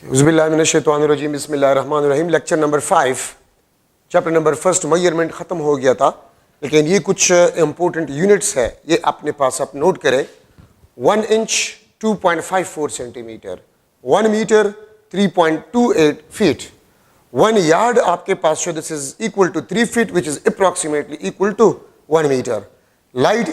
उज़्बिल्लाहिमिनश्शैतानिर्रजीम बिस्मिल्लाहिर्रहमानिर्रहीम। Lecture number 5 chapter number first measurement ख़त्म हो गया था, लेकिन ये कुछ इंपॉर्टेंट यूनिट्स है, ये अपने पास आप नोट करें। 1 inch 2.54 centimetre, 1 metre 3.28 feet, 1 yard आपके पास है, this is equal to 3 feet which is approximately equal to 1 metre. Light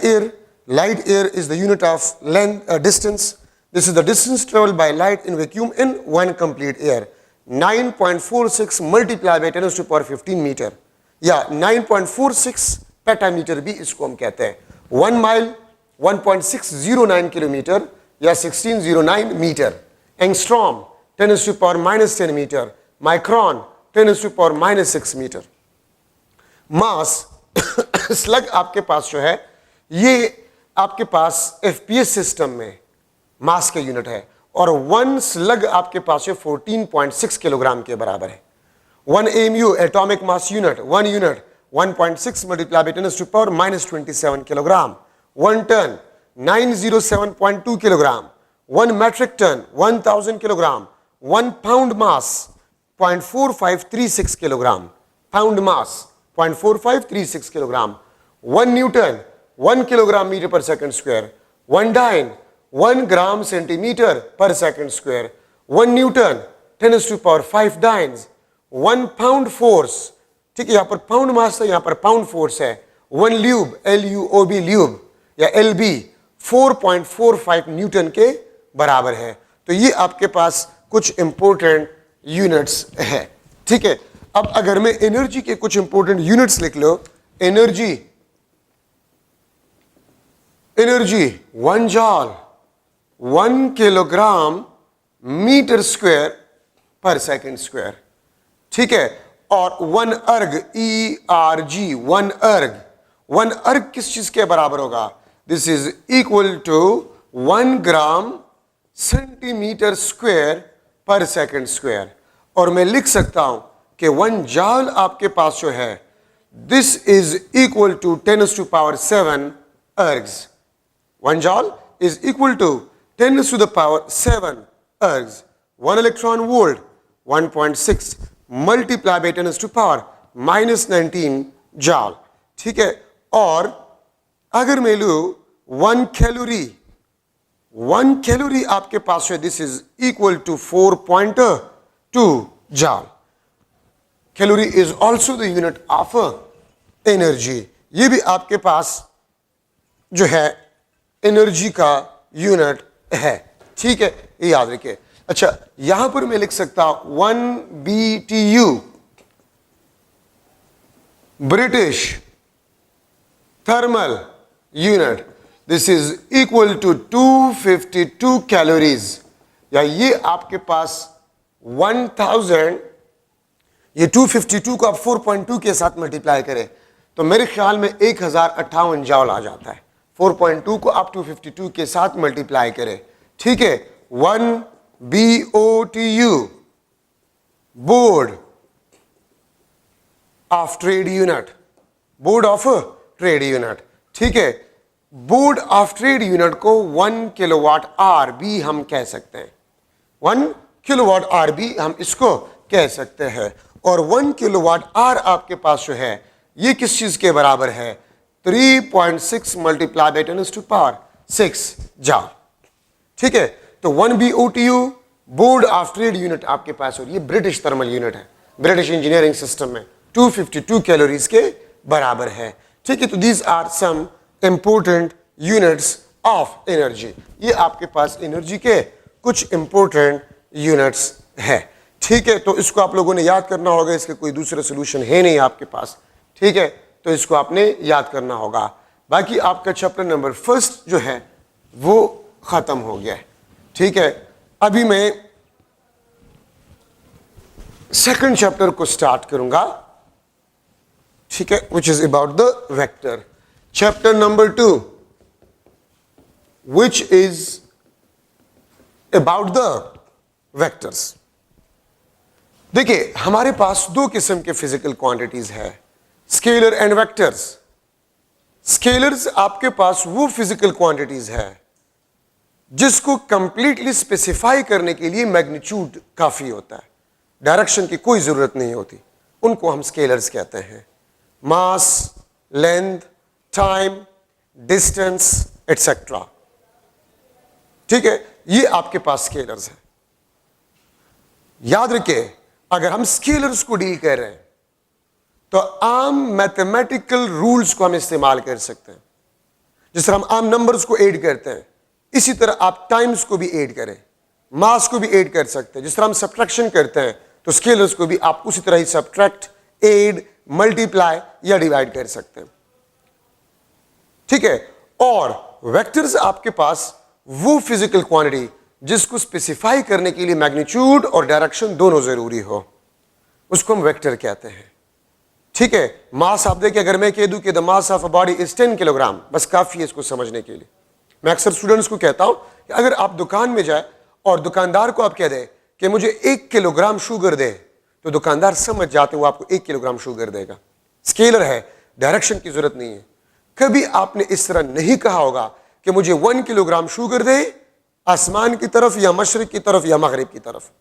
year is the unit of length distance. This is the distance traveled by light in vacuum in 1 complete year. 9.46 multiplied by 10 to the power 15 meter या 9.46 पेटामीटर भी इसको हम कहते हैं। 1 mile 1.609 kilometre या 1609 metre. Angstrom 10 to the power -10 metre. Micron 10 to the power -6 metre. Mass slug आपके पास जो है, ये आपके पास एफपीएस सिस्टम में मास का यूनिट है, और 1 स्लग आपके पास है 14.6 किलोग्राम के बराबर है। 1 AMU atomic mass unit, 1 unit 1.6 multiply by 10 to the power -27 kilogram. 1 ton 907.2 kilogram. 1 metric ton 1000 kilogram. 1 pound mass 0.4536 kilogram. Pound mass 0.4536 kilogram. 1 newton 1 kilogram metre per second square. 1 dyne 1 gram centimetre per second square. 1 newton 10 to the power 5 dynes. 1 pound force, ठीक है, यहां पर pound मास है, यहां पर pound force है। 1 lube LUOB lube या LB 4.45 Newton के बराबर है। तो ये आपके पास कुछ इंपॉर्टेंट यूनिट्स है, ठीक है। अब अगर मैं एनर्जी के कुछ इंपॉर्टेंट यूनिट्स लिख लो, energy 1 joule 1 kilogram metre square पर सेकंड स्क्वायर, ठीक है। और 1 अर्ग ERG 1 अर्ग किस चीज के बराबर होगा? This is equal to 1 gram centimetre square पर सेकंड स्क्वायर। और मैं लिख सकता हूं कि 1 जॉल आपके पास जो है, this is equal to 10 to the power 7 ergs. 1 joule is equal to 10 to the power 7 ergs. 1 electron volt 1.6 multiplied by 10 to the power -19 joule, ठीक है। और अगर मैं लूं 1 कैलोरी आपके पास है, this is equal to 4.2 joule. Calorie is also the unit of energy. ये भी आपके पास जो है एनर्जी का यूनिट है, ठीक है, ये याद रखिए। अच्छा, यहां पर मैं लिख सकता हूं 1 BTU British thermal unit, this is equal to 252 calories. या ये आपके पास 1000, ये 252 को आप 4.2 के साथ मल्टीप्लाई करें तो मेरे ख्याल में 1058 जॉल आ जाता है। 4.2 को आप 252 के साथ मल्टीप्लाई करें, ठीक है। 1 BOTU board of trade unit, board of trade unit, ठीक है। बोर्ड ऑफ ट्रेड यूनिट को 1 किलोवाट आवर भी हम कह सकते हैं। 1 किलोवाट आवर भी हम इसको कह सकते हैं। और 1 किलोवाट आवर आपके पास जो है, ये किस चीज के बराबर है? 3.6 multiply by 10 to the power 6 joule, ठीक है। तो 1 BOTU board of trade unit आपके पास, और ये ब्रिटिश थर्मल यूनिट है, ब्रिटिश इंजीनियरिंग सिस्टम में 252 कैलोरीज के बराबर है, ठीक है। तो these are some important units of energy. ये आपके पास एनर्जी के कुछ इंपॉर्टेंट यूनिट्स है, ठीक है। तो इसको आप लोगों ने याद करना होगा, इसके कोई दूसरा सोल्यूशन है नहीं आपके पास, ठीक है। तो इसको आपने याद करना होगा। बाकी आपका चैप्टर नंबर फर्स्ट जो है वो खत्म हो गया है, ठीक है। अभी मैं सेकंड चैप्टर को स्टार्ट करूंगा, ठीक है, which is about the vector. Chapter number 2 which is about the vectors. देखिए, हमारे पास 2 किस्म के फिजिकल क्वांटिटीज है, स्केलर एंड वेक्टर्स। स्केलर्स आपके पास वो फिजिकल क्वांटिटीज है जिसको कंप्लीटली स्पेसिफाई करने के लिए मैग्नीट्यूड काफी होता है, डायरेक्शन की कोई जरूरत नहीं होती, उनको हम स्केलर्स कहते हैं। मास, लेंथ, टाइम, डिस्टेंस एटसेट्रा। ठीक है, ये आपके पास स्केलर्स हैं। याद रखिए, अगर हम स्केलर्स को डील कर रहे हैं तो आम मैथमेटिकल रूल्स को हम इस्तेमाल कर सकते हैं। जिस तरह हम आम नंबर्स को ऐड करते हैं, इसी तरह आप टाइम्स को भी ऐड करें, मास को भी ऐड कर सकते हैं। जिस तरह हम सब्ट्रैक्शन करते हैं तो स्केलर्स को भी आप उसी तरह ही सब्ट्रैक्ट, ऐड, मल्टीप्लाई या डिवाइड कर सकते हैं। ठीक है, और वेक्टर्स आपके पास वो फिजिकल क्वांटिटी जिसको स्पेसिफाई करने के लिए मैग्नीट्यूड और डायरेक्शन दोनों जरूरी हो, उसको हम वेक्टर कहते हैं। ठीक है, मास आप देखिए, अगर मैं कह दूं कि the mass of a body is 10 kilogram, बस काफी है इसको समझने के लिए। मैं अक्सर स्टूडेंट्स को कहता हूं कि अगर आप दुकान में जाए और दुकानदार को आप कह दें कि मुझे 1 किलोग्राम शुगर दे, तो दुकानदार समझ जाते हैं वो आपको 1 किलोग्राम शुगर देगा। स्केलर है, डायरेक्शन की जरूरत नहीं है। कभी आपने इस तरह नहीं कहा होगा कि मुझे 1 किलोग्राम शुगर दे आसमान की तरफ या मशरिक की तरफ या मगरिब की तरफ।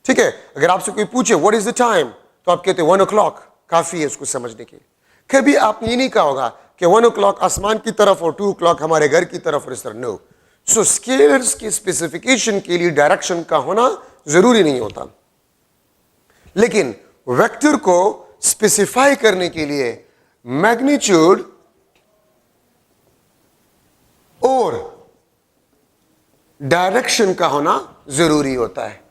ठीक है, अगर आपसे कोई पूछे व्हाट इज द टाइम, तो आप कहते 1 o'clock, काफी है उसको समझने के लिए। कभी आपने ये नहीं कहा होगा कि 1 o'clock आसमान की तरफ और 2 o'clock हमारे घर की तरफ और इस तरह। नो। सो स्केलर्स की स्पेसिफिकेशन के लिए डायरेक्शन का होना जरूरी नहीं होता, लेकिन वेक्टर को स्पेसिफाई करने के लिए मैग्नीट्यूड और डायरेक्शन का होना जरूरी होता है।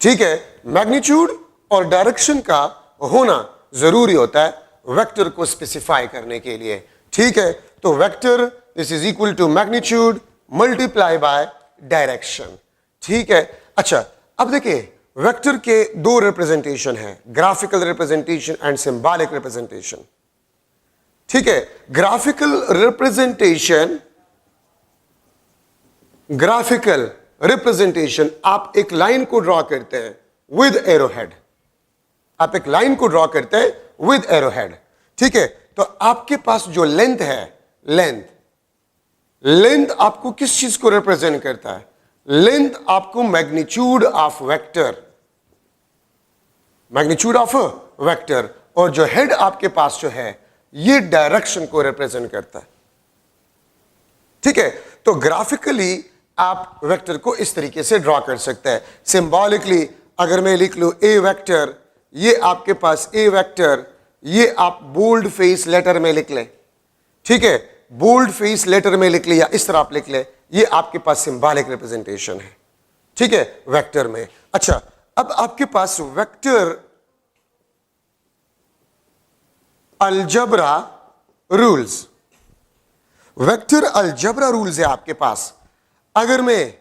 ठीक है, मैग्नीट्यूड और डायरेक्शन का होना जरूरी होता है वेक्टर को स्पेसिफाई करने के लिए। ठीक है, तो vector this is equal to magnitude multiply by direction. ठीक है, अच्छा अब देखिए, वेक्टर के दो रिप्रेजेंटेशन है, graphical representation and symbolic representation. ठीक है, ग्राफिकल रिप्रेजेंटेशन आप एक लाइन को ड्रॉ करते हैं विद एरोहेड। आप एक लाइन को ड्रॉ करते हैं विद एरोहेड। ठीक है, तो आपके पास जो लेंथ है, लेंथ आपको किस चीज को रिप्रेजेंट करता है? लेंथ आपको मैग्नीट्यूड ऑफ वेक्टर, और जो हेड आपके पास जो है ये डायरेक्शन को रिप्रेजेंट करता है। ठीक है, तो ग्राफिकली आप वेक्टर को इस तरीके से ड्रॉ कर सकते हैं। सिंबॉलिकली अगर मैं लिख लूं ए वेक्टर, ये आपके पास ए वेक्टर, ये आप बोल्ड फेस लेटर में लिख लें। ठीक है, बोल्ड फेस लेटर में लिख ले या इस तरह आप लिख ले, ये आपके पास सिंबॉलिक रिप्रेजेंटेशन है। ठीक है, वेक्टर में। अच्छा, अब आपके पास vector algebra rules, vector algebra rules है आपके पास। अगर मैं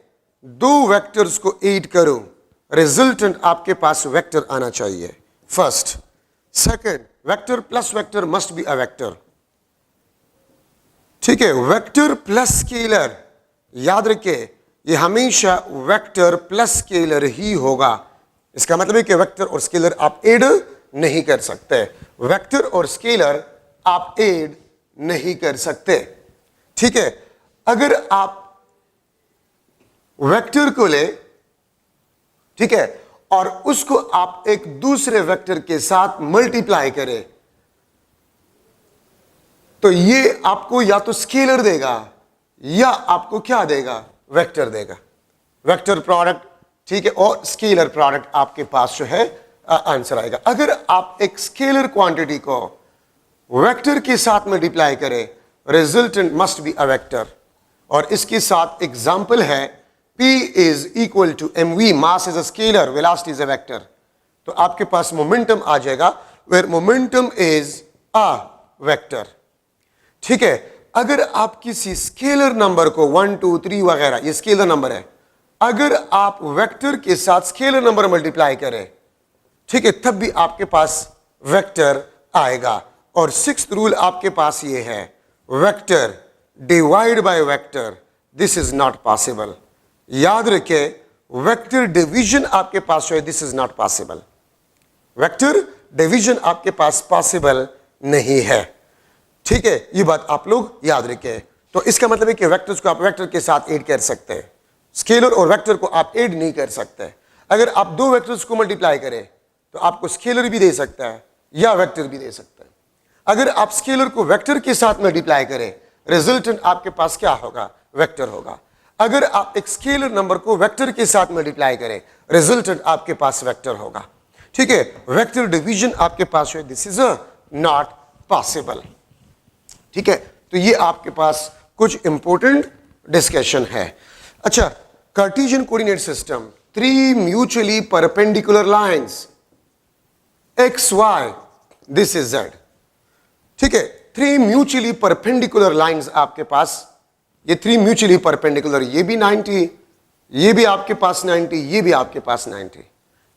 दो वेक्टर्स को ऐड करूं, रिजल्टेंट आपके पास वेक्टर आना चाहिए। First, second, vector plus vector must be a vector. ठीक है, वेक्टर प्लस स्केलर, याद रखिए ये हमेशा वेक्टर प्लस स्केलर ही होगा। इसका मतलब है कि वेक्टर और स्केलर आप ऐड नहीं कर सकते, वेक्टर और स्केलर आप ऐड नहीं कर सकते। ठीक है, अगर आप वेक्टर को ले, ठीक है, और उसको आप एक दूसरे वेक्टर के साथ मल्टीप्लाई करें, तो ये आपको या तो स्केलर देगा या आपको क्या देगा, वेक्टर देगा, वेक्टर प्रोडक्ट। ठीक है, और स्केलर प्रोडक्ट आपके पास जो है आंसर आएगा। अगर आप एक स्केलर क्वांटिटी को वेक्टर के साथ मल्टीप्लाई करें, resultant must be a vector. और इसके साथ एग्जांपल है P is equal to mv, mass is a scalar, velocity is a vector। तो आपके पास मोमेंटम आ जाएगा, where momentum is a vector। ठीक है, अगर आप किसी स्केलर नंबर को 1 2 3 वगैरह, ये स्केलर नंबर है, अगर आप वेक्टर के साथ स्केलर नंबर मल्टीप्लाई करें, ठीक है, तब भी आपके पास वेक्टर आएगा। और सिक्स्थ रूल आपके पास ये है, vector divide by vector, this is not possible. याद रखें, वेक्टर डिवीजन आपके पास जो है, this is not possible. Vector division आपके पास पॉसिबल नहीं है। ठीक है, ये बात आप लोग याद रखें। तो इसका मतलब है कि वेक्टर्स को आप वेक्टर के साथ ऐड कर सकते हैं, स्केलर और वेक्टर को आप ऐड नहीं कर सकते। अगर आप दो वेक्टर्स को मल्टीप्लाई करें तो आपको स्केलर भी दे सकता है या वेक्टर भी दे सकता है। अगर आप स्केलर को वेक्टर के साथ मल्टीप्लाई करें, रिजल्टेंट आपके पास क्या होगा? वेक्टर होगा। अगर आप एक स्केलर नंबर को वेक्टर के साथ मल्टीप्लाई करें, रिजल्टेंट आपके पास वेक्टर होगा। ठीक है, वेक्टर डिवीजन आपके पास है, दिस इज नॉट पॉसिबल। ठीक है, तो ये आपके पास कुछ इंपॉर्टेंट डिस्कशन है। अच्छा, Cartesian coordinate system, 3 mutually perpendicular lines X Y, this is Z. ठीक है, 3 म्यूचुअली परपेंडिकुलर लाइंस आपके पास, ये 3 म्यूचुअली परपेंडिकुलर, ये भी 90, ये भी आपके पास 90, ये भी आपके पास 90।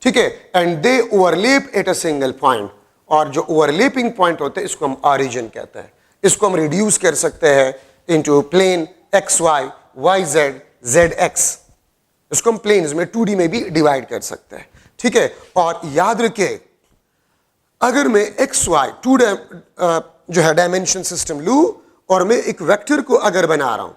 ठीक है, and they overlap at a single point, और जो ओवरलैपिंग पॉइंट होते हैं इसको हम ऑरिजिन कहते हैं। इसको हम रिड्यूस कर सकते हैं into plane X Y, Y Z, Z X. इसको हम प्लेन्स में 2D में भी डिवाइड कर सकते हैं। ठीक है, और याद रखिए अगर मैं एक्स वाई जो है डायमेंशन सिस्टम लूं और मैं एक वेक्टर को अगर बना रहा हूं,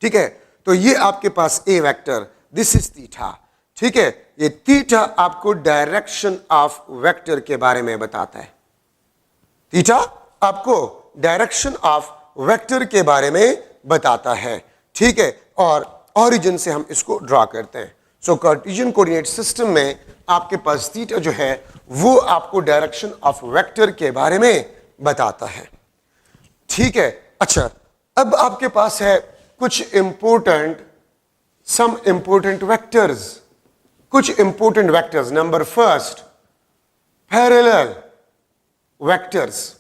ठीक है, तो ये आपके पास ए वेक्टर, दिस इज थीटा। ठीक है, ये थीटा आपको डायरेक्शन ऑफ वेक्टर के बारे में बताता है। थीटा आपको डायरेक्शन ऑफ वेक्टर के बारे में बताता है। ठीक है, और ओरिजिन से हम इसको ड्रॉ करते हैं। सो कार्टेशियन कोऑर्डिनेट सिस्टम में आपके पास थीटा जो है वो आपको डायरेक्शन ऑफ वेक्टर के बारे में बताता है। ठीक है, अच्छा, अब आपके पास है कुछ सम इंपोर्टेंट वेक्टर्स, कुछ important vectors. Number first, parallel vectors.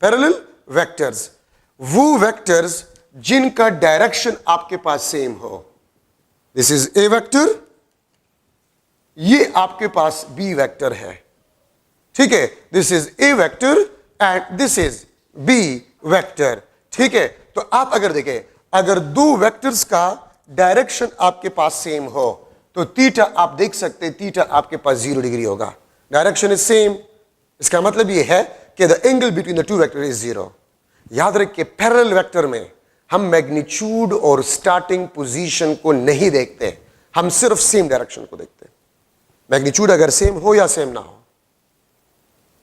Parallel vectors, वो वेक्टर्स जिनका डायरेक्शन आपके पास सेम हो। दिस इज ए वेक्टर, ये आपके पास बी वेक्टर है। ठीक है, this is A vector and this is B vector. ठीक है, तो आप अगर देखें, अगर दो वेक्टर्स का डायरेक्शन आपके पास सेम हो तो थीटा आप देख सकते हैं, थीटा आपके पास 0 डिग्री होगा। डायरेक्शन इज सेम, इसका मतलब यह है कि the angle between the two vector is 0। याद रखिए, पैरेलल वेक्टर में हम मैग्नीट्यूड और स्टार्टिंग पोजीशन को नहीं देखते, हम सिर्फ सेम डायरेक्शन को देखते हैं। मैग्नीट्यूड अगर सेम हो या सेम ना हो,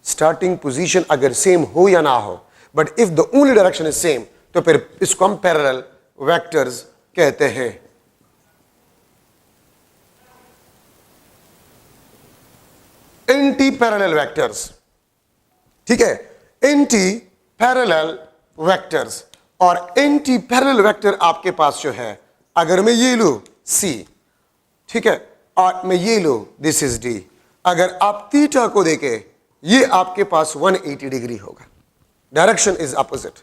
स्टार्टिंग पोजीशन अगर सेम हो या ना हो, but if the only direction is same, तो फिर इसको हम पैरेलल वेक्टर्स कहते हैं। एंटी पैरेलल वेक्टर्स, ठीक है, एंटी पैरेलल वेक्टर्स। और एंटी पैरेलल वेक्टर आपके पास जो है, अगर मैं ये लूं C, ठीक है, और मैं ये लूं दिस इज D, अगर आप थीटा को देखें, ये आपके पास 180 डिग्री होगा, डायरेक्शन इज अपोजिट।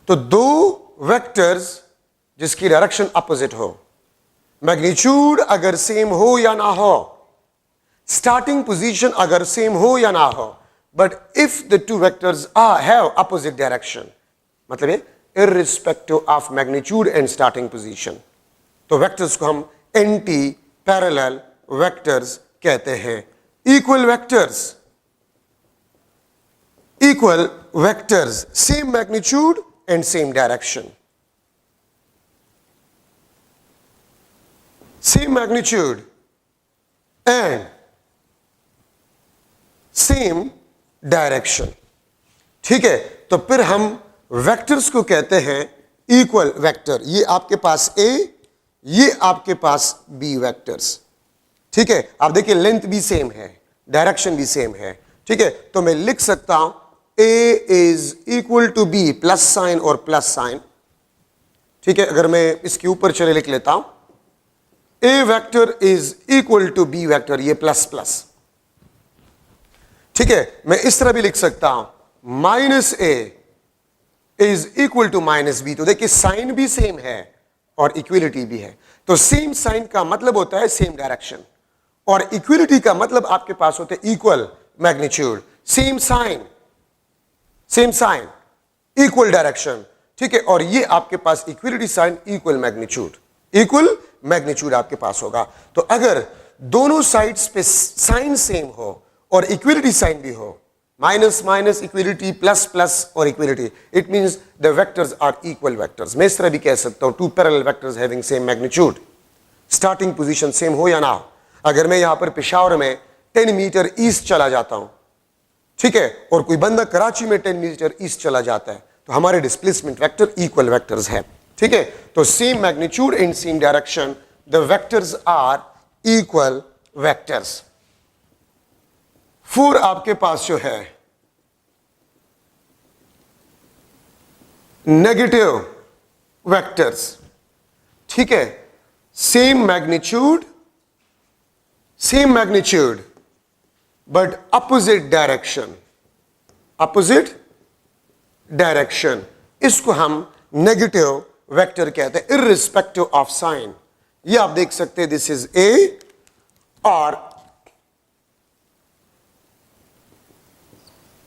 तो दो वेक्टर्स जिसकी डायरेक्शन अपोजिट हो, मैग्नीट्यूड अगर सेम हो या ना हो, स्टार्टिंग पोजीशन अगर सेम हो या ना हो, but if the two vectors have opposite direction, मतलब ये irrespective of magnitude and starting position, तो वेक्टर्स को हम एंटी पैरेलल वेक्टर्स कहते हैं। Equal vectors, same magnitude and same direction, same magnitude and same direction. ठीक है, तो फिर हम वेक्टर्स को कहते हैं इक्वल वेक्टर। ये आपके पास A, ये आपके पास B वेक्टर्स। ठीक है, आप देखिए लेंथ भी सेम है, डायरेक्शन भी सेम है। ठीक है, तो मैं लिख सकता हूं A is equal to B, plus sign और प्लस साइन। ठीक है, अगर मैं इसके ऊपर चले लिख लेता हूं A vector is equal to B vector, ये प्लस प्लस। ठीक है, मैं इस तरह भी लिख सकता हूं minus A is equal to minus B. तो देखिए साइन भी सेम है और इक्वलिटी भी है। तो सेम साइन का मतलब होता है सेम डायरेक्शन, और इक्वलिटी का मतलब आपके पास होते हैं equal magnitude. Same sign equal direction. ठीक है, और ये आपके पास इक्वलिटी साइन इक्वल मैग्नीट्यूड आपके पास होगा। तो अगर दोनों साइड्स पे साइन सेम हो और इक्वलिटी साइन भी हो, minus minus equality, plus plus और equality, it means the vectors are equal vectors. मैं इस तरह भी कह सकता हूं two parallel vectors having same magnitude, starting position same हो या ना हो। अगर मैं यहां पर पेशावर में 10 मीटर ईस्ट चला जाता हूं, ठीक है, और कोई बंदा कराची में 10 मीटर ईस्ट चला जाता है, तो हमारे डिस्प्लेसमेंट वेक्टर इक्वल वेक्टर्स है, ठीक है। तो same magnitude in same direction, the vectors are equal vectors. 4 आपके पास जो है नेगेटिव वेक्टर्स, ठीक है, same magnitude but opposite direction, इसको हम नेगेटिव वेक्टर कहते हैं इर्रिस्पेक्टिव ऑफ साइन। ये आप देख सकते हैं, दिस इज ए और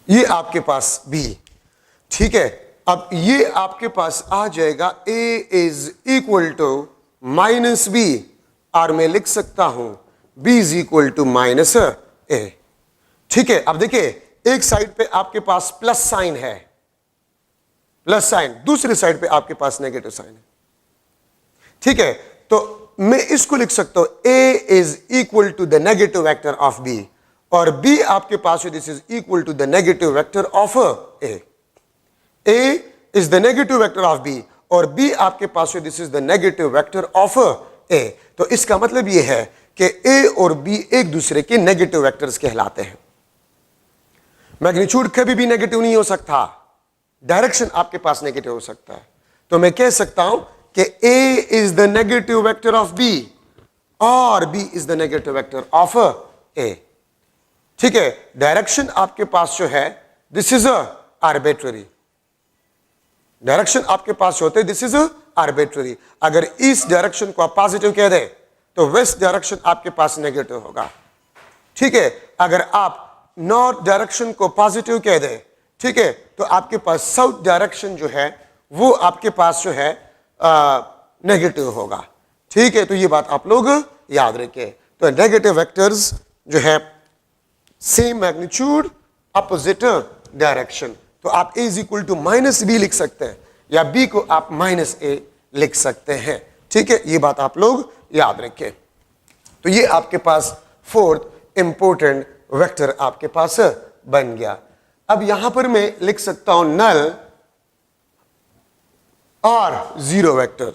ये आपके पास बी, ठीक है। अब ये आपके पास आ जाएगा A is equal to minus B, और मैं लिख सकता हूं B is equal to minus A, ठीक है। अब देखिए, एक साइड पे आपके पास प्लस साइन है, प्लस साइन, दूसरी साइड पे आपके पास नेगेटिव साइन है, ठीक है। तो मैं इसको लिख सकता हूं A is equal to the negative vector of B, और बी आपके पास है this is equal to the negative vector of A. A is the negative vector of B और बी आपके पास है this is the negative vector of A. तो इसका मतलब यह है कि ए और बी एक दूसरे के नेगेटिव वेक्टर्स कहलाते हैं। मैग्नीट्यूड कभी भी नेगेटिव नहीं हो सकता, डायरेक्शन आपके पास नेगेटिव हो सकता है। तो मैं कह सकता हूं कि A is the negative vector of B और B is the negative vector of A, ठीक है। डायरेक्शन आपके पास जो है दिस इज आर्बिट्ररी, डायरेक्शन आपके पास होते दिस इज आर्बिट्ररी। अगर इस डायरेक्शन को आप पॉजिटिव कह दें तो वेस्ट डायरेक्शन आपके पास नेगेटिव होगा, ठीक है। अगर आप नॉर्थ डायरेक्शन को पॉजिटिव कह दें, ठीक है, तो आपके पास साउथ डायरेक्शन जो है वो आपके पास जो है नेगेटिव होगा, ठीक है। तो ये बात आप लोग याद रखें। तो नेगेटिव वेक्टर्स जो है सेम मैग्नीट्यूड अपोजिट डायरेक्शन, तो आप a is equal to minus B लिख सकते हैं या b को आप माइनस a लिख सकते हैं, ठीक है। ये बात आप लोग याद रखें। तो ये आपके पास फोर्थ इंपॉर्टेंट वेक्टर आपके पास बन गया। अब यहां पर मैं लिख सकता हूं नल और जीरो वेक्टर,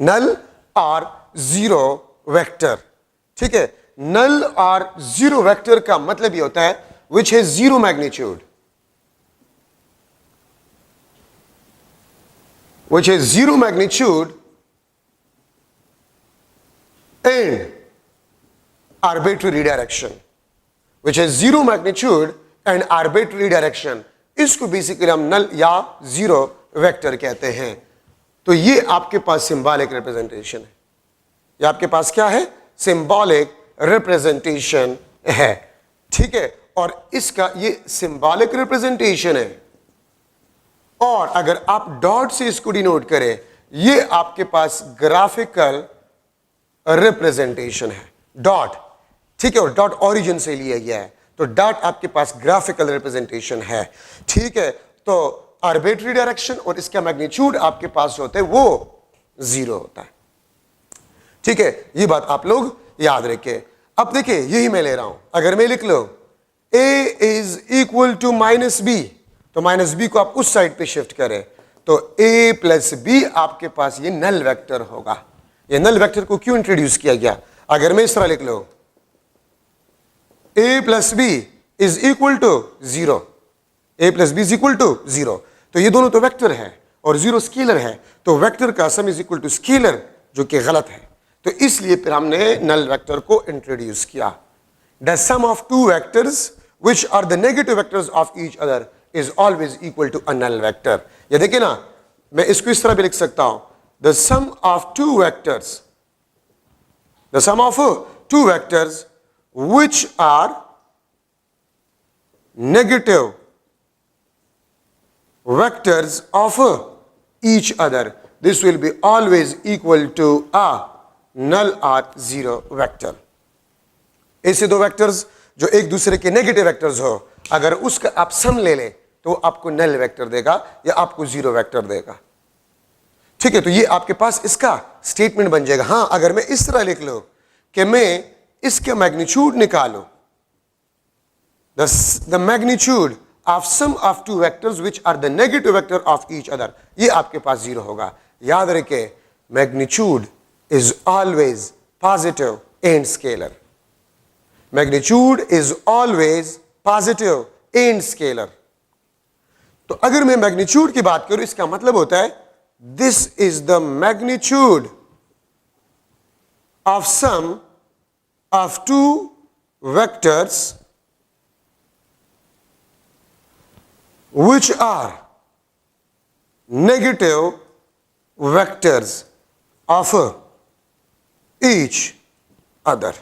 नल और जीरो वेक्टर, ठीक है। नल और जीरो वेक्टर का मतलब ये होता है विच है zero magnitude, which is zero magnitude and arbitrary direction, which is zero magnitude and arbitrary direction, इसको बेसिकली हम नल या जीरो वेक्टर कहते हैं। तो ये आपके पास सिंबॉलिक रिप्रेजेंटेशन है, ये आपके पास क्या है, सिंबॉलिक रिप्रेजेंटेशन है, ठीक है। और इसका ये सिंबॉलिक रिप्रेजेंटेशन है, और अगर आप डॉट से इसको डिनोट करें, ये आपके पास ग्राफिकल रिप्रेजेंटेशन है, डॉट, ठीक है। और डॉट ओरिजिन से लिया गया है, तो डॉट आपके पास ग्राफिकल रिप्रेजेंटेशन है, ठीक है। तो आर्बिट्ररी डायरेक्शन और इसका मैग्नीट्यूड आपके पास होता है वो जीरो होता है, ठीक है। ये बात आप लोग याद रखें। अब देखिए, यही मैं ले रहा हूं, अगर मैं लिख लो a is equal to minus B, तो माइनस बी को आप उस साइड पे शिफ्ट करें तो a प्लस बी आपके पास ये नल वेक्टर होगा। ये नल वेक्टर को क्यों इंट्रोड्यूस किया गया, अगर मैं इस तरह लिख लो a plus B is equal to zero, a plus B is equal to zero, तो ये दोनों तो वेक्टर है और जीरो स्केलर है, तो वेक्टर का sum is equal to scalar, जो कि गलत है। तो इसलिए फिर हमने नल वेक्टर को इंट्रोड्यूस किया। The sum of two vectors which are the negative vectors of each other is always equal to a null vector। ये देखिए ना, मैं इसको इस तरह भी लिख सकता हूं, the sum of two vectors, the sum of two vectors which are negative vectors of each other, this will be always equal to a null or zero vector। ऐसे दो वेक्टर्स जो एक दूसरे के नेगेटिव वेक्टर्स हो, अगर उसका आप सम ले लें तो आपको नल वेक्टर देगा या आपको जीरो वेक्टर देगा। ठीक है, तो ये आपके पास इसका स्टेटमेंट बन जाएगा। हां, अगर मैं इस तरह लिख लूं कि मैं इसके मैग्नीट्यूड निकालूं, the magnitude of sum of two vectors which are the negative vector of each other, ये आपके पास जीरो होगा। याद रखें, magnitude is always positive and scalar. Magnitude is always positive and scalar. तो अगर मैं मैग्नीट्यूड की बात करूं, इसका मतलब होता है this is the magnitude of sum of two vectors which are negative vectors of each other।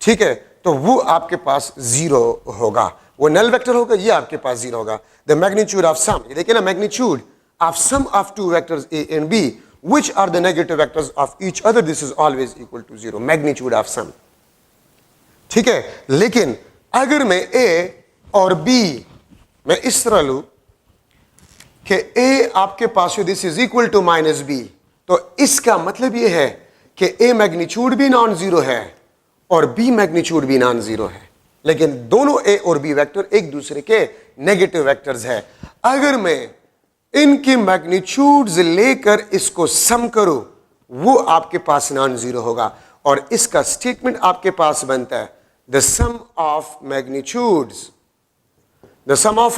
ठीक है, तो वो आपके पास जीरो होगा, वो नल वेक्टर होगा, ये आपके पास जीरो होगा। द मैग्नीट्यूड ऑफ सम, ये देखिए ना, magnitude of sum of two vectors A and B which are the negative vectors of each other, this is always equal to zero, magnitude of sum. ठीक है, लेकिन अगर मैं ए और बी मैं इस तरह लू कि a आपके पास हो, this is equal to minus B, तो इसका मतलब यह है कि a मैग्नीट्यूड भी नॉन जीरो है और b मैग्नीट्यूड भी नॉन जीरो है, लेकिन दोनों a और b वेक्टर एक दूसरे के नेगेटिव वेक्टर्स है। अगर मैं इनकी मैग्नीट्यूड्स लेकर इसको सम करूं, वो आपके पास नॉन जीरो होगा और इसका स्टेटमेंट आपके पास बनता है the sum of magnitudes, the sum of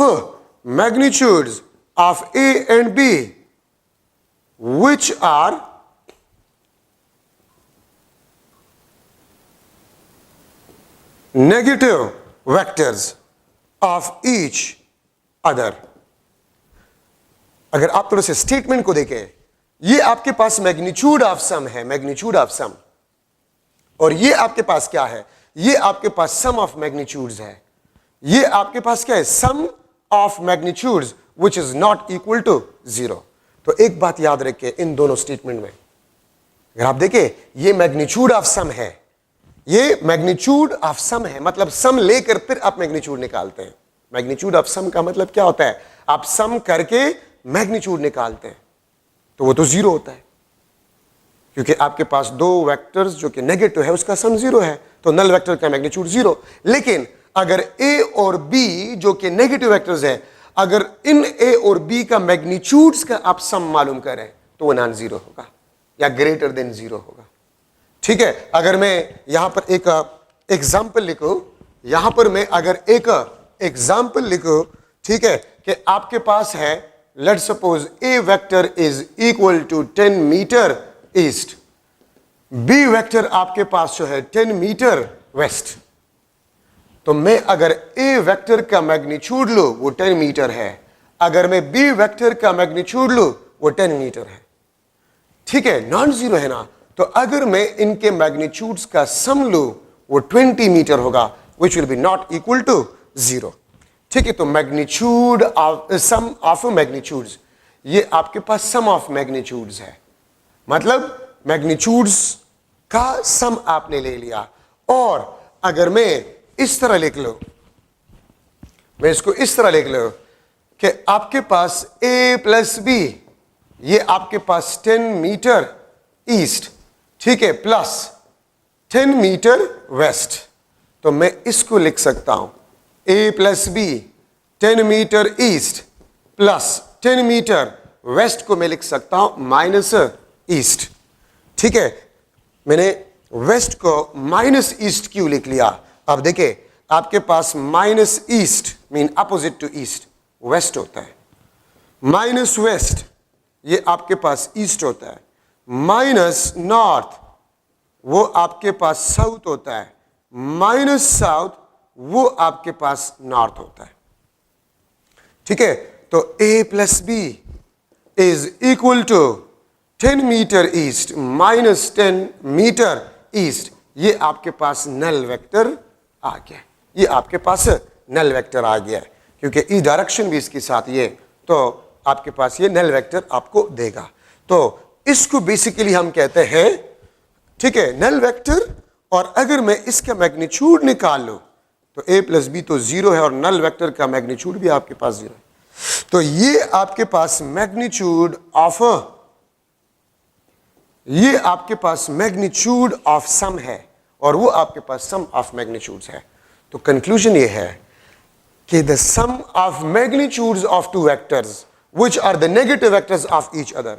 magnitudes of A and B which are negative vectors of each other। अगर आप थोड़े से स्टेटमेंट को देखें, ये आपके पास मैग्नीट्यूड ऑफ सम है, मैग्नीट्यूड ऑफ सम, और ये आपके पास क्या है, ये आपके पास सम ऑफ मैग्नीट्यूड्स है। ये आपके पास क्या है, sum of magnitudes which is not equal to zero. तो एक बात याद रखिए इन दोनों स्टेटमेंट में, अगर आप देखें ये मैग्नीट्यूड ऑफ सम है, ये मैग्नीट्यूड ऑफ सम है, मतलब सम लेकर फिर आप मैग्नीट्यूड निकालते हैं। मैग्नीट्यूड ऑफ सम का मतलब क्या होता है, आप सम करके मैग्नीट्यूड निकालते हैं, तो वो तो जीरो होता है, क्योंकि आपके पास दो वेक्टर्स जो कि नेगेटिव है उसका सम जीरो है, तो नल वेक्टर का मैग्नीट्यूड जीरो। लेकिन अगर a और b जो कि नेगेटिव वेक्टर्स है, अगर इन a और b का मैग्नीट्यूड्स का आप सम मालूम करें तो वो नॉन जीरो होगा या ग्रेटर देन जीरो होगा। ठीक है, अगर मैं यहां पर एक एग्जाम्पल लिखूं, यहां पर मैं अगर एक एग्जाम्पल लिखूं, ठीक है, कि आपके पास है, let's suppose a vector is equal to 10 metre east, b vector आपके पास जो है 10 मीटर वेस्ट, तो मैं अगर a वेक्टर का मैग्नीट्यूड लूं वो 10 मीटर है, अगर मैं b वेक्टर का मैग्नीट्यूड लूं वो 10 मीटर है। ठीक है, नॉन जीरो है ना, तो अगर मैं इनके मैग्नीट्यूड्स का सम लूं वो 20 मीटर होगा, which will be not equal to zero. ठीक है, तो magnitude of sum of magnitudes, ये आपके पास सम ऑफ मैग्नीट्यूड्स है, मतलब मैग्नीट्यूड्स का सम आपने ले लिया। और अगर मैं इस तरह लिख लो, मैं इसको इस तरह लिख लो कि आपके पास a प्लस बी, ये आपके पास 10 मीटर ईस्ट, ठीक है, प्लस 10 मीटर वेस्ट, तो मैं इसको लिख सकता हूं a plus B 10 metre east plus 10 metre west को मैं लिख सकता हूं माइनस ईस्ट। ठीक है, मैंने वेस्ट को माइनस ईस्ट क्यों लिख लिया, अब देखिए आपके पास minus east mean opposite to east west होता है, माइनस वेस्ट ये आपके पास ईस्ट होता है, माइनस नॉर्थ वो आपके पास साउथ होता है, माइनस साउथ वो आपके पास नॉर्थ होता है। ठीक है, तो a plus B is equal to 10 metre east minus 10 metre east, ये आपके पास नल वेक्टर आ गया, ये आपके पास नल वेक्टर आ गया है, क्योंकि ई डायरेक्शन भी इसके साथ ये, तो आपके पास ये नल वेक्टर आपको देगा। तो इसको बेसिकली हम कहते हैं, ठीक है, नल वेक्टर। और अगर मैं इसका मैग्नीट्यूड निकाल लूं तो a प्लस बी तो 0 है और नल वेक्टर का मैग्नीट्यूड भी आपके पास 0 है। तो ये आपके पास मैग्नीट्यूड ऑफ सम है और वो आपके पास सम ऑफ मैग्नीट्यूड्स है। तो कंक्लूजन ये है कि the sum of magnitudes of two vectors which are the negative vectors of each other,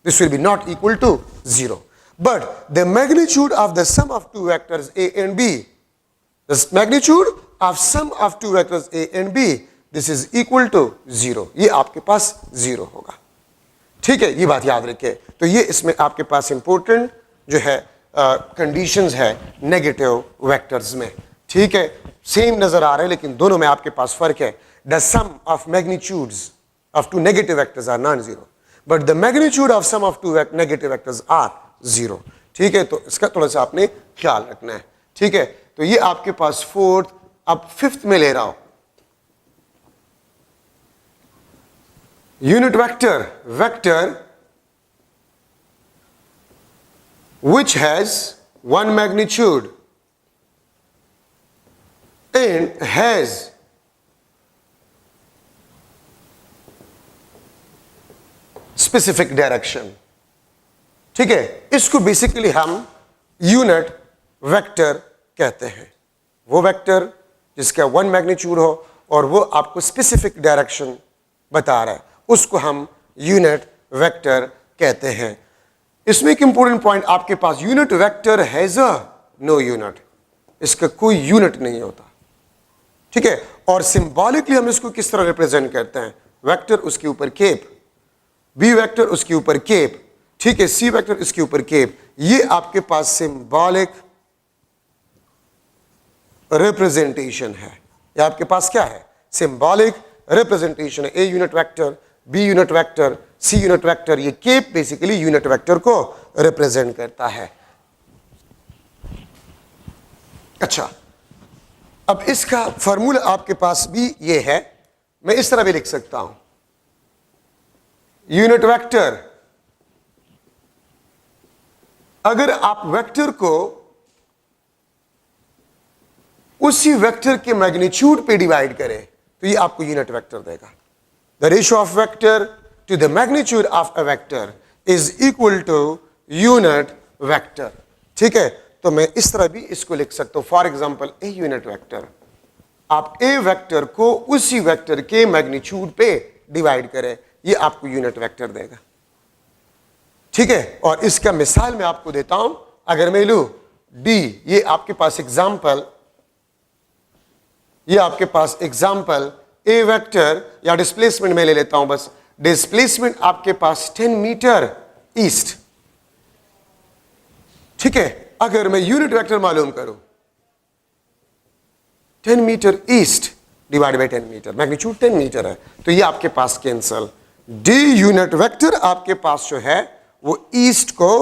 this will be not equal to 0. But the magnitude of the sum of two vectors a and b, the magnitude of sum of two vectors a and b, this is equal to 0. ये आपके पास 0 होगा। ठीक है, ये बात याद रखिए। तो ये इसमें आपके पास इंपॉर्टेंट जो है कंडीशंस है नेगेटिव वेक्टर्स में। ठीक है, सेम नजर आ रहे हैं लेकिन दोनों में आपके पास फर्क है। The sum of magnitudes of two negative vectors are non zero, but the magnitude of sum of two negative vectors are 0। ठीक है, तो इसका थोड़ा सा आपने ख्याल रखना है। ठीक है, तो ये आपके पास फोर्थ। अब फिफ्थ में ले रहा हूं, unit vector which has one magnitude and has specific direction। ठीक है, इसको बेसिकली हम यूनिट वेक्टर कहते हैं। वो वेक्टर जिसका वन मैग्नीट्यूड हो और वो आपको स्पेसिफिक डायरेक्शन बता रहा है, उसको हम यूनिट वेक्टर कहते हैं। इसमें एक इंपॉर्टेंट पॉइंट आपके पास, unit vector has a no unit, इसका कोई यूनिट नहीं होता। ठीक है, और सिंबॉलिकली हम इसको किस तरह रिप्रेजेंट करते हैं, वेक्टर उसके ऊपर केप, बी वेक्टर उसके ऊपर केप, ठीक है, सी वेक्टर इसके ऊपर केप। ये आपके पास सिंबॉलिक रिप्रेजेंटेशन है। ये आपके पास क्या है, सिंबॉलिक रिप्रेजेंटेशन है। A unit vector, B unit vector, C unit vector, ये केप बेसिकली यूनिट वेक्टर को रिप्रेजेंट करता है। अच्छा, अब इसका फॉर्मूला आपके पास भी ये है, मैं इस तरह भी लिख सकता हूं, यूनिट वेक्टर, अगर आप वेक्टर को उसी वेक्टर के मैग्नीट्यूड पे डिवाइड करें तो ये आपको यूनिट वेक्टर देगा। The ratio of vector to the magnitude of a vector is equal to unit vector. ठीक है, तो मैं इस तरह भी इसको लिख सकता हूं, for example A unit vector, आप ए वेक्टर को उसी वेक्टर के मैग्नीट्यूड पे डिवाइड करें, ये आपको यूनिट वेक्टर देगा। ठीक है, और इसका मिसाल मैं आपको देता हूं, अगर मैं लूं डी, ये आपके पास एग्जांपल, ये आपके पास एग्जांपल ए वेक्टर या डिस्प्लेसमेंट में ले लेता हूं, बस डिस्प्लेसमेंट आपके पास 10 मीटर ईस्ट। ठीक है, अगर मैं यूनिट वेक्टर मालूम करूं 10 metre east divide by 10 metre, magnitude 10 metre है, तो ये आपके पास कैंसल। डी यूनिट वेक्टर आपके पास जो है वो ईस्ट को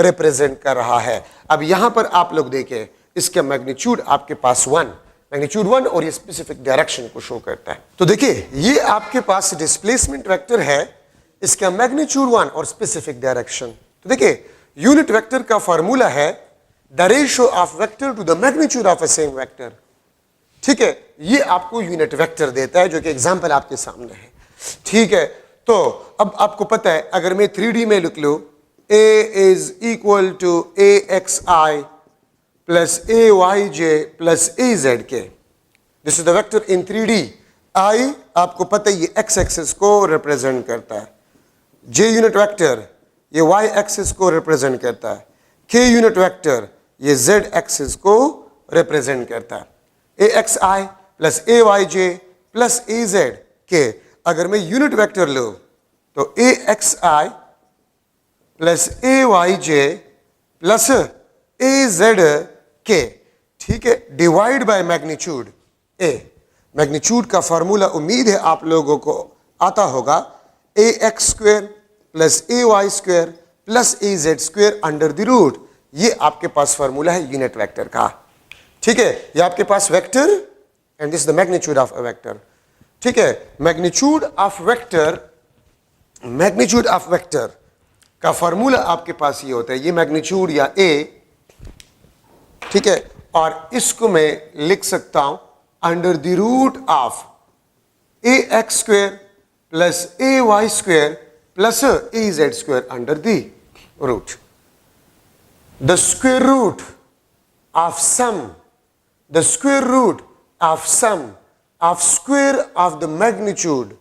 रिप्रेजेंट कर रहा है। अब यहां पर आप लोग देखें, इसका मैग्नीट्यूड आपके पास 1, मैग्नीट्यूड 1, और ये स्पेसिफिक डायरेक्शन को शो करता है। तो देखिए, ये आपके पास डिस्प्लेसमेंट वेक्टर है, इसका मैग्नीट्यूड 1 और स्पेसिफिक डायरेक्शन। तो देखिए, यूनिट वेक्टर का फॉर्मूला है the ratio of vector to the magnitude of a same vector. ठीक है, ये आपको यूनिट वेक्टर देता है, जो कि एग्जांपल आपके सामने है। ठीक है, तो अब आपको पता है, अगर मैं 3D में लिख लूं, a is equal to axi plus ayj plus azk, this is the vector in 3D। i आपको पता है ये x एक्सिस को रिप्रेजेंट करता है, j यूनिट वेक्टर ये y एक्सिस को रिप्रेजेंट करता है, k यूनिट वेक्टर ये z एक्सिस को रिप्रेजेंट करता है। axi plus ayj plus azk, अगर मैं यूनिट वेक्टर लूं तो axi plus ayj plus azk, ठीक है, divide by magnitude a। Magnitude का फॉर्मूला उम्मीद है आप लोगों को आता होगा, ax square plus ay square plus az square under the root. ये आपके पास फॉर्मूला है यूनिट वेक्टर का। ठीक है, ये आपके पास vector and this the magnitude of a vector. ठीक है, मैग्नीट्यूड ऑफ वेक्टर का फॉर्मूला आपके पास ये होता है, ये मैग्नीट्यूड या a, ठीक है, और इसको मैं लिख सकता हूं under the root of A X square plus A Y square plus A Z square under the root. The square root of sum, the square root of sum of square of the magnitude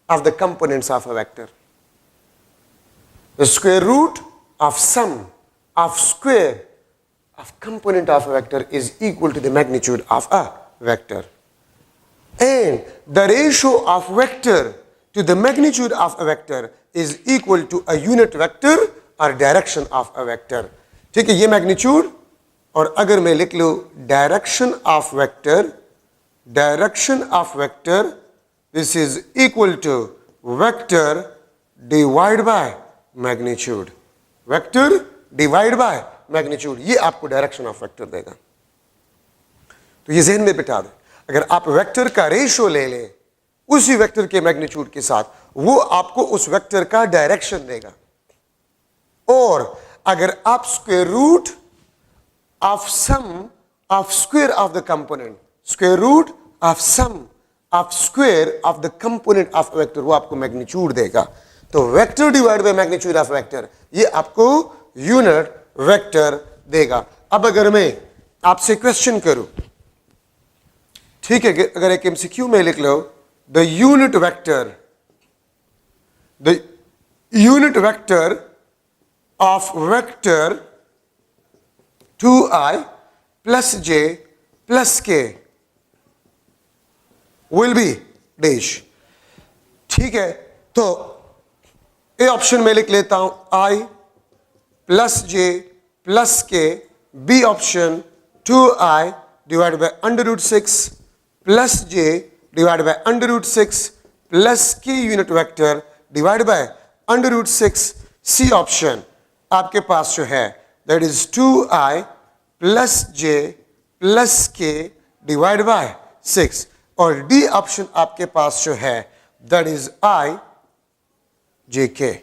of the components of a vector. The square root of sum of square of component of a vector is equal to the magnitude of a vector. And the ratio of vector to the magnitude of a vector is equal to a unit vector or direction of a vector. ठीक है, ये magnitude. और अगर मैं लिख लूं direction of vector, this is equal to vector divide by magnitude. Vector divide by magnitude, ये आपको डायरेक्शन ऑफ वेक्टर देगा. तो ये ज़हन में बिठा दें, अगर आप वेक्टर का रेशियो ले लें उसी वेक्टर के मैग्नीट्यूड के साथ, वो आपको उस वेक्टर का डायरेक्शन देगा. और अगर आप square root of sum of square of the component, square root of sum of square of the component of a vector, वो आपको मैग्नीट्यूड देगा. तो vector divide by magnitude of vector, ये आपको यूनिट वेक्टर देगा. अब अगर मैं आपसे क्वेश्चन करूं, ठीक है, अगर एक एमसीक्यू में लिख लो the unit vector of vector 2i plus j plus k will be dash. ठीक है, तो ए ऑप्शन में लिख लेता हूं i plus j plus k, B option 2i divide by under root 6 plus j divide by under root 6 plus k unit vector divide by under root 6. C option आपके पास जो है that is 2i plus j plus k divided by 6. और D option आपके पास जो है that is i j k.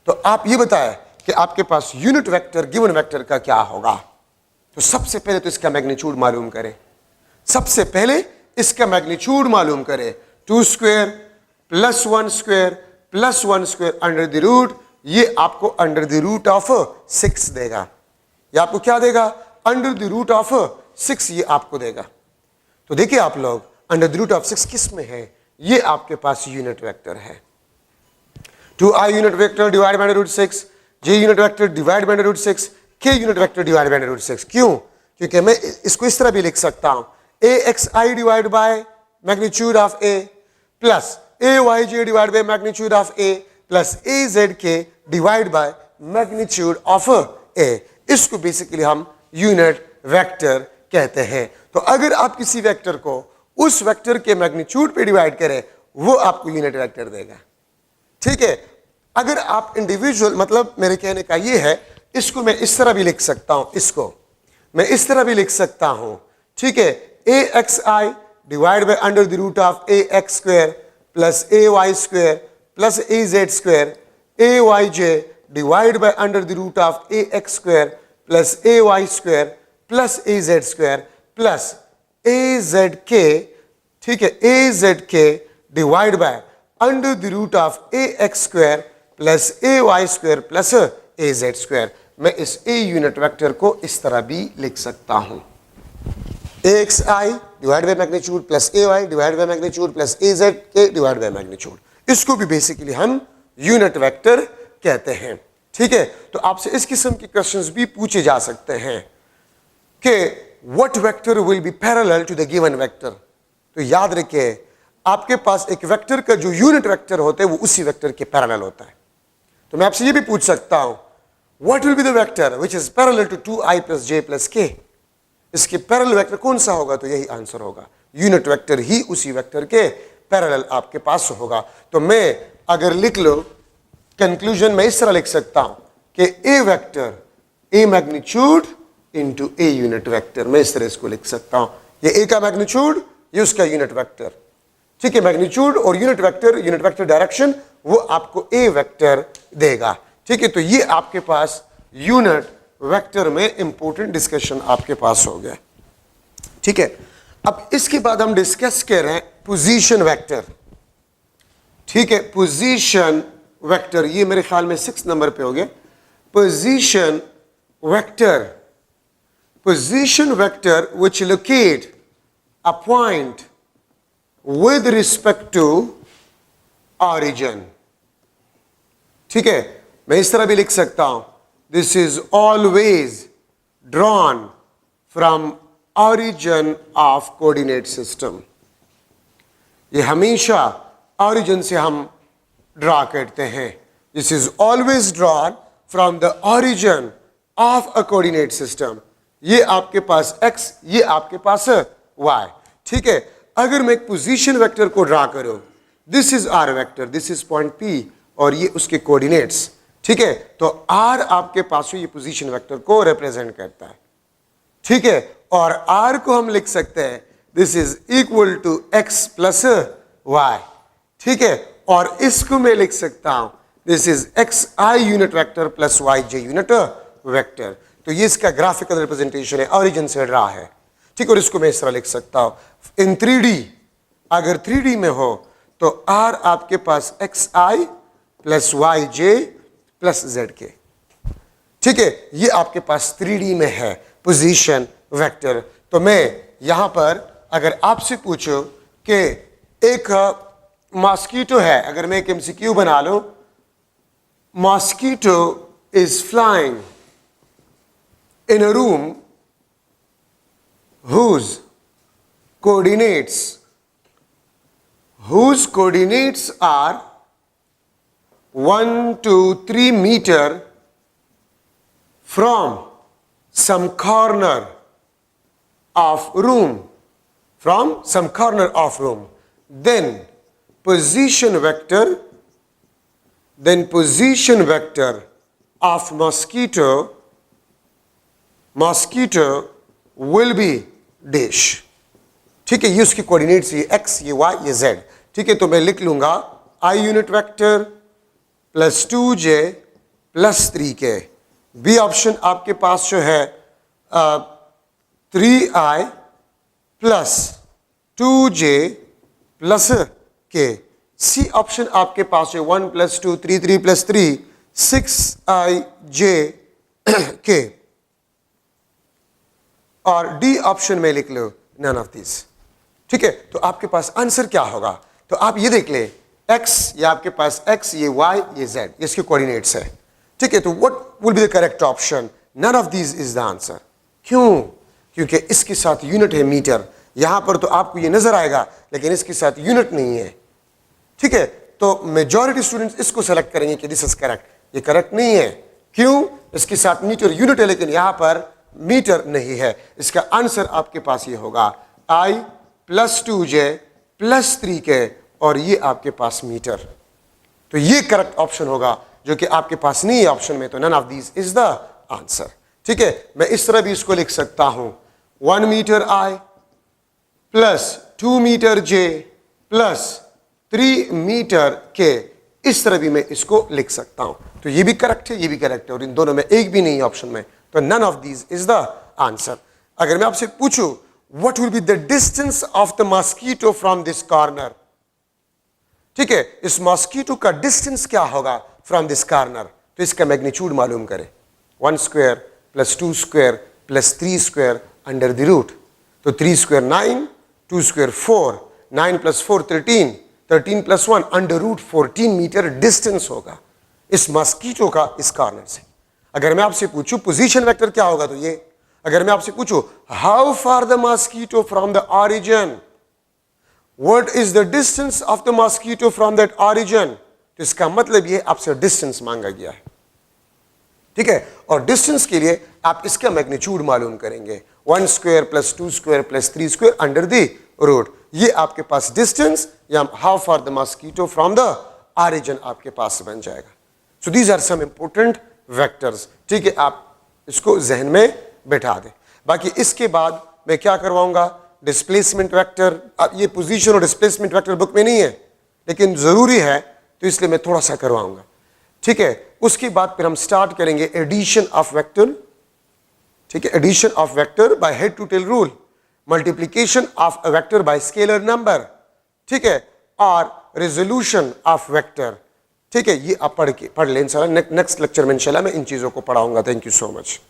तो आप ये बताएं कि आपके पास यूनिट वेक्टर गिवन वेक्टर का क्या होगा. तो सबसे पहले तो इसका मैग्नीट्यूड मालूम करें, सबसे पहले इसका मैग्नीट्यूड मालूम करें. 2 square plus 1 square plus 1 square under the root, ये आपको अंडर द रूट ऑफ 6 देगा. ये आपको क्या देगा? अंडर द रूट ऑफ 6 ये आपको देगा. तो देखिए आप लोग, अंडर द रूट ऑफ 6 किस में है? ये आपके पास यूनिट वेक्टर है. 2i unit vector divide by root 6, j unit vector divide by root 6, k unit vector divide by root 6. क्यों? क्योंकि मैं इसको इस तरह भी लिख सकता हूं, axi divide by magnitude of a plus ayj divide by magnitude of a plus azk divide by magnitude of a. इसको बेसिकली हम यूनिट वेक्टर कहते हैं. तो अगर आप किसी वेक्टर को उस वेक्टर के मैग्नीट्यूड पे डिवाइड करें, वो आपको यूनिट वेक्टर देगा. ठीक है, अगर आप इंडिविजुअल, मतलब मेरे कहने का ये है, इसको मैं इस तरह भी लिख सकता हूं, इसको मैं इस तरह भी लिख सकता हूं. ठीक है, axi divide by under the root of ax square plus ay square plus az square, ayj divide by under the root of ax square plus ay square plus az square plus azk. ठीक है, azk divide by under the root of ax square plus ay square plus az square. मैं इस a unit vector को इस तरह भी लिख सकता हूं, axi divide by magnitude plus ay divide by magnitude plus azk divide by magnitude. इसको भी बेसिकली हम यूनिट वेक्टर कहते हैं. ठीक है, तो आपसे इस किस्म के क्वेश्चंस भी पूछे जा सकते हैं कि what vector will be parallel to the given vector. तो याद रखिए, आपके पास एक वेक्टर का जो यूनिट वेक्टर होता है वो उसी वेक्टर के पैरेलल होता है. तो मैं आपसे ये भी पूछ सकता हूं, what will be the vector which is parallel to 2i plus j plus k. इसके पैरेलल वेक्टर कौन सा होगा? तो यही आंसर होगा, यूनिट वेक्टर ही उसी वेक्टर के पैरेलल आपके पास होगा. तो मैं अगर लिख लो कंक्लूजन में इस तरह लिख सकता हूं कि A vector A magnitude into A unit vector. मैं इस तरह इसको लिख सकता हूं, ये ए का मैग्नीट्यूड, ये उसका यूनिट वेक्टर. ठीक है, मैग्नीट्यूड और यूनिट वेक्टर डायरेक्शन वो आपको ए वेक्टर देगा. ठीक है, तो ये आपके पास यूनिट वेक्टर में इंपॉर्टेंट डिस्कशन आपके पास हो गया. ठीक है, अब इसके बाद हम डिस्कस कर रहे हैं पोजीशन वेक्टर। ठीक है, पोजीशन वेक्टर, ये मेरे ख्याल में 6 नंबर पे हो गया। Position vector, position vector which locate a point with respect to origin। ठीक है, मैं इस तरह भी लिख सकता हूं, this is always drawn from origin of coordinate system। ये हमेशा origin से हम ड्रा करते हैं। this is always drawn from the origin of a coordinate system। ये आपके पास x, ये आपके पास y। ठीक है, अगर मैं एक पोजीशन वेक्टर को ड्रा करूं, this is R vector, this is point P और ये उसके कोऑर्डिनेट्स। ठीक है, तो R आपके पास ये पोजीशन वेक्टर को रिप्रेजेंट करता है। ठीक है, और R को हम लिख सकते हैं this is equal to x plus y। ठीक है, और इसको मैं लिख सकता हूं this is xi unit vector plus yj unit vector. तो ये इसका ग्राफिकल रिप्रेजेंटेशन है, ऑरिजिन से ड्रा है। ठीक, और इसको मैं इस तरह लिख सकता हूं इन 3D। अगर 3D में हो तो R आपके पास xi plus yj plus zk। ठीक है, ये आपके पास 3D में है पोजीशन वेक्टर। तो मैं यहां पर अगर आपसे पूछूं कि एक मॉस्किटो है, अगर मैं एक MCQ बना लूं, mosquito is flying in a room whose coordinates are 1 2 3 meter from some corner of room, then position vector of mosquito will be dash. ठीक है, ये उसके कोऑर्डिनेट्स, ये x, ये y, ये z। ठीक है, तो मैं लिख लूंगा i unit vector plus 2j plus 3k। B option आपके पास जो है 3i plus 2j plus k। C option आपके पास है 1 प्लस 2 3 3 प्लस 3 6ij k। और डी ऑप्शन में लिख लो नन ऑफ दिस। ठीक है, तो आपके पास आंसर क्या होगा? तो आप ये देख ले, x, ये आपके पास x, ये y, ये z, ये इसके कोऑर्डिनेट्स है। ठीक है, तो what will be the correct option? None of this is the answer. क्यों? क्योंकि इसके साथ यूनिट है मीटर। यहां पर तो आपको ये नजर आएगा, लेकिन इसके साथ यूनिट नहीं है। ठीक है, तो मेजॉरिटी स्टूडेंट्स इसको सेलेक्ट करेंगे कि दिस इज करेक्ट। ये करेक्ट नहीं है। क्यों? इसके साथ मीटर यूनिट है, लेकिन यहां पर मीटर नहीं है। इसका आंसर आपके पास ये होगा i plus 2j plus 3k और ये आपके पास मीटर। तो ये करेक्ट ऑप्शन होगा, जो कि आपके पास नहीं है ऑप्शन में। तो none of these is the answer. ठीक है, मैं इस तरह भी इसको लिख सकता हूं 1 metre i plus 2 metre j plus 3 metre k। इस तरह भी मैं इसको लिख सकता हूं। तो ये भी करेक्ट है, ये भी करेक्ट है, और इन दोनों में एक भी नहीं है ऑप्शन में। तो none of these is the answer। अगर मैं आपसे पूछूं what will be the distance of the mosquito from this corner, ठीक है, इस मॉस्किटो का डिस्टेंस क्या होगा फ्रॉम दिस कॉर्नर? तो इसका मैग्नीट्यूड मालूम करें। 1 square plus 2 square plus 3 square under the root. तो 3 square 9, 2 square 4, 9 plus 4 13, 13 plus 1 under root 14 metre distance होगा इस मॉस्किटो का इस कॉर्नर से। अगर मैं आपसे पूछूं पोजीशन वेक्टर क्या होगा, तो ये। अगर मैं आपसे पूछूं how far the mosquito from the origin, what is the distance of the mosquito from that origin, तो इसका मतलब ये आपसे डिस्टेंस मांगा गया है। ठीक है, और डिस्टेंस के लिए आप इसका मैग्नीट्यूड मालूम करेंगे। 1 square plus 2 square plus 3 square under the root. ये आपके पास डिस्टेंस या how far the mosquito from the origin आपके पास बन जाएगा। So these are some important vectors. ठीक है, आप इसको जहन में बैठा दें। बाकी इसके बाद मैं क्या करवाऊंगा, डिस्प्लेसमेंट वेक्टर। अब ये पोजीशन और डिस्प्लेसमेंट वेक्टर बुक में नहीं है, लेकिन जरूरी है, तो इसलिए मैं थोड़ा सा करवाऊंगा। ठीक है, उसके बाद फिर हम स्टार्ट करेंगे एडिशन ऑफ वेक्टर। ठीक है, addition of vector by head to tail rule. Multiplication of a vector by scalar number, ठीक है, और रेजोल्यूशन ऑफ वेक्टर, ठीक है। ये आप पढ़ लें इंशाल्लाह। नेक्स्ट लेक्चर में इंशाल्लाह मैं इन चीज़ों को पढ़ाऊंगा। Thank you so much.